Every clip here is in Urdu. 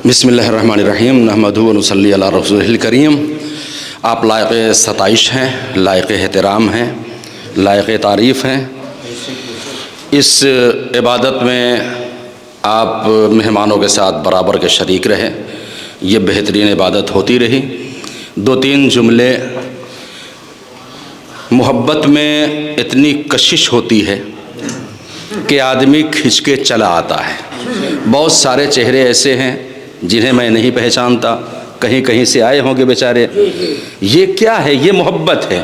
بسم اللہ الرحمن الرحیم نحمدہ و نصلی علی رسولہ الکریم۔ آپ لائق ستائش ہیں، لائق احترام ہیں، لائق تعریف ہیں۔ اس عبادت میں آپ مہمانوں کے ساتھ برابر کے شریک رہے، یہ بہترین عبادت ہوتی رہی۔ دو تین جملے، محبت میں اتنی کشش ہوتی ہے کہ آدمی کھنچ کے چلا آتا ہے۔ بہت سارے چہرے ایسے ہیں جنہیں میں نہیں پہچانتا، کہیں کہیں سے آئے ہوں گے بیچارے۔ یہ کیا ہے؟ یہ محبت ہے۔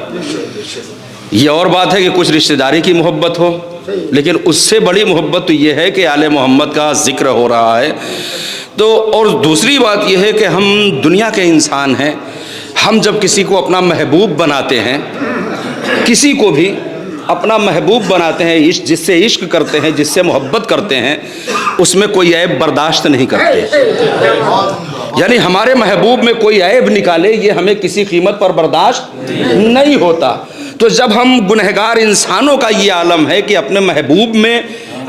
یہ اور بات ہے کہ کچھ رشتہ داری کی محبت ہو، لیکن اس سے بڑی محبت تو یہ ہے کہ آل محمد کا ذکر ہو رہا ہے۔ تو اور دوسری بات یہ ہے کہ ہم دنیا کے انسان ہیں، ہم جب کسی کو اپنا محبوب بناتے ہیں، کسی کو بھی اپنا محبوب بناتے ہیں، جس سے عشق کرتے ہیں، جس سے محبت کرتے ہیں، اس میں کوئی عیب برداشت نہیں کرتے۔ یعنی ہمارے محبوب میں کوئی عیب نکالے، یہ ہمیں کسی قیمت پر برداشت نہیں ہوتا۔ تو جب ہم گنہگار انسانوں کا یہ عالم ہے کہ اپنے محبوب میں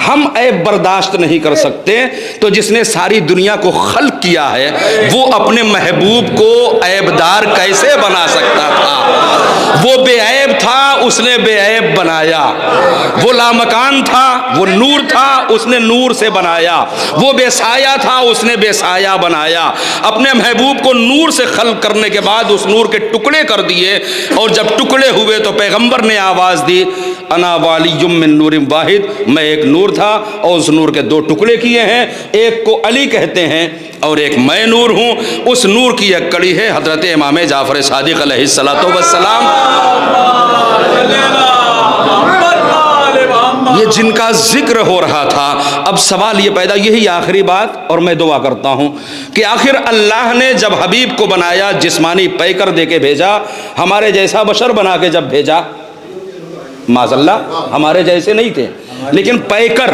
ہم عیب برداشت نہیں کر سکتے، تو جس نے ساری دنیا کو خلق کیا ہے وہ اپنے محبوب کو عیبدار کیسے بنا سکتا تھا؟ وہ بے عیب تھا، اس نے بے عیب بنایا۔ وہ لامکان تھا، وہ نور تھا، اس نے نور سے بنایا۔ وہ بے سایہ تھا، اس نے بے سایہ بنایا۔ اپنے محبوب کو نور سے خلق کرنے کے بعد اس نور کے ٹکڑے کر دیے، اور جب ٹکڑے ہوئے تو پیغمبر نے آواز دی، انا والی من نور واحد، میں ایک نور تھا اور اس نور کے دو ٹکڑے کیے ہیں، ایک کو علی کہتے ہیں اور ایک میں نور ہوں۔ اس نور کی ایک کڑی ہے حضرت امام جعفر صادق علیہ الصلوۃ والسلام، یہ جن کا ذکر ہو رہا تھا۔ اب سوال یہ پیدا، یہی آخری بات، اور میں دعا کرتا ہوں کہ آخر اللہ نے جب حبیب کو بنایا، جسمانی پیکر دے کے بھیجا، ہمارے جیسا بشر بنا کے جب بھیجا، معاذ اللہ ہمارے جیسے نہیں تھے لیکن پیکر،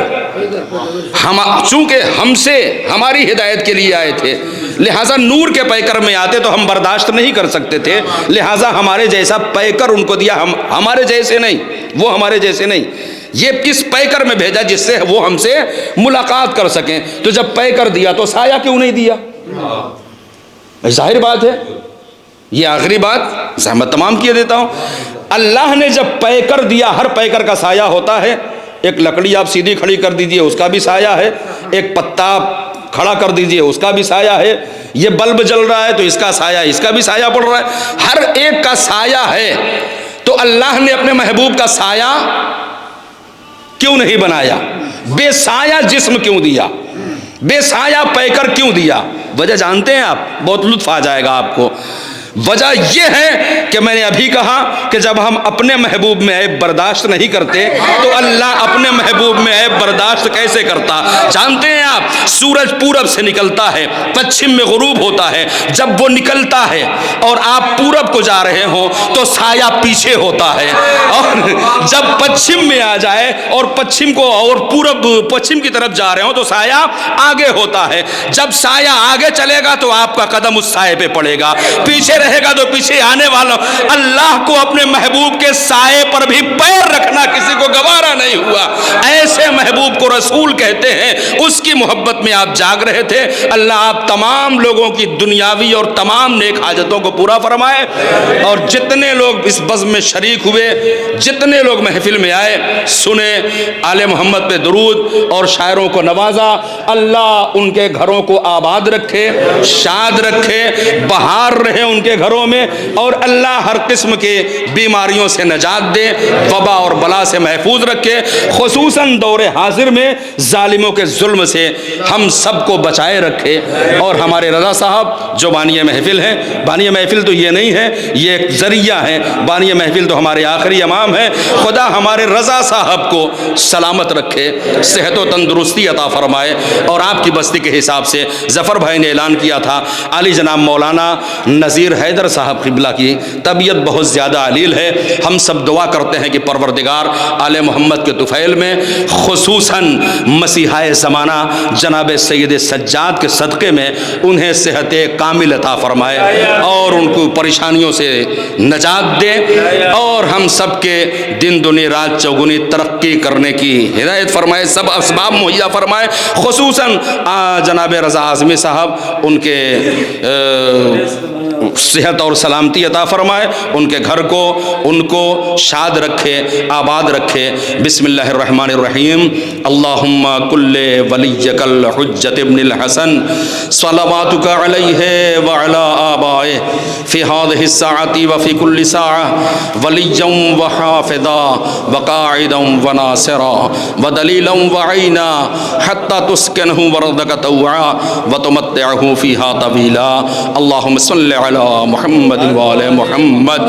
ہم چونکہ ہم سے ہماری ہدایت کے لیے آئے تھے، لہٰذا نور کے پیکر میں آتے تو ہم برداشت نہیں کر سکتے تھے، لہٰذا ہمارے جیسا پیکر ان کو دیا، ہمارے جیسے نہیں، وہ ہمارے جیسے نہیں، یہ اس پیکر میں بھیجا جس سے وہ ہم سے ملاقات کر سکیں۔ تو جب پیکر دیا تو سایہ کیوں نہیں دیا؟ ظاہر بات ہے۔ یہ آخری بات زحمت تمام کیے دیتا ہوں، اللہ نے جب پیکر دیا، ہر پیکر کا سایہ ہوتا ہے۔ ایک لکڑی آپ سیدھی کھڑی کر دیجئے، اس کا بھی سایہ ہے، ایک پتا کھڑا کر دیجئے، اس کا بھی سایہ ہے، یہ بلب جل رہا ہے تو اس کا سایہ، اس کا بھی سایہ پڑ رہا ہے، ہر ایک کا سایہ ہے۔ تو اللہ نے اپنے محبوب کا سایہ کیوں نہیں بنایا؟ بے سایہ جسم کیوں دیا؟ بے سایہ پیکر کیوں دیا؟ وجہ جانتے ہیں آپ؟ بہت لطف آ جائے گا آپ کو۔ وجہ یہ ہے کہ میں نے ابھی کہا کہ جب ہم اپنے محبوب میں عیب برداشت نہیں کرتے تو اللہ اپنے محبوب میں عیب برداشت کیسے کرتا؟ جانتے ہیں آپ، سورج پورب سے نکلتا ہے، پچھم میں غروب ہوتا ہے، جب وہ نکلتا ہے اور آپ پورب کو جا رہے ہوں تو سایہ پیچھے ہوتا ہے، اور جب پچھم میں آ جائے اور پچھم کو اور پورب پچھم کی طرف جا رہے ہوں تو سایہ آگے ہوتا ہے۔ جب سایہ آگے چلے گا تو آپ کا قدم اس سائے پہ پڑے گا، پیچھے رہے گا تو پیچھے آنے والا۔ اللہ کو اپنے محبوب کے سائے پر بھی پیر رکھنا کسی کو گوارا نہیں ہوا، ایسے محبوب کو رسول کہتے ہیں۔ اس کی محبت میں آپ جاگ رہے تھے۔ اللہ آپ تمام لوگوں کی دنیاوی اور تمام نیک حاجتوں کو پورا فرمائے، اور جتنے لوگ اس بزم میں شریک ہوئے، جتنے لوگ محفل میں آئے، سنے، آل محمد پہ درود اور شاعروں کو نوازا، اللہ ان کے گھروں کو آباد رکھے، شاد رکھے، بہار رہے ان کے گھروں میں، اور اللہ ہر قسم کے بیماریوں سے نجات دے، وبا اور بلا سے محفوظ رکھے، خصوصاً دور حاضر میں ظالموں کے ظلم سے ہم سب کو بچائے رکھے۔ اور ہمارے رضا صاحب جو بانی محفل ہیں، بانی محفل تو یہ نہیں ہے، یہ ایک ذریعہ ہے، بانی محفل تو ہمارے آخری امام ہیں۔ خدا ہمارے رضا صاحب کو سلامت رکھے، صحت و تندرستی عطا فرمائے، اور آپ کی بستی کے حساب سے ظفر بھائی نے اعلان کیا تھا، علی جناب مولانا نذیر حیدر صاحب قبلہ کی طبیعت بہت زیادہ علیل ہے. ہم سب دعا کرتے ہیں کہ پروردگار آل محمد کے طفیل میں خصوصاً مسیحا زمانہ جناب سید سجاد کے صدقے میں انہیں صحت کامل عطا فرمائے اور ان کو پریشانیوں سے نجات دے اور ہم سب کے دن دنی رات چوگنی ترقی کرنے کی ہدایت فرمائے, سب اسباب مہیا فرمائے. خصوصاً جناب رضا اعظمی صاحب ان کے صحت اور سلامتی عطا فرمائے, ان کے گھر کو ان کو شاد رکھے, آباد رکھے. بسم اللہ الرحمن الرحیم. اللہم کل ولیک الحجت ابن الحسن صلواتک علیہ وعلی آبائہ فی هذه الساعة وفی کل ساعة ولیا وحافظا وقاعدا وناصرا ودلیلا وعینا حتی تسکنہ وردک طوعا وتمتعہ فیہا طویلا. اللہم صلی علی محمد وآل محمد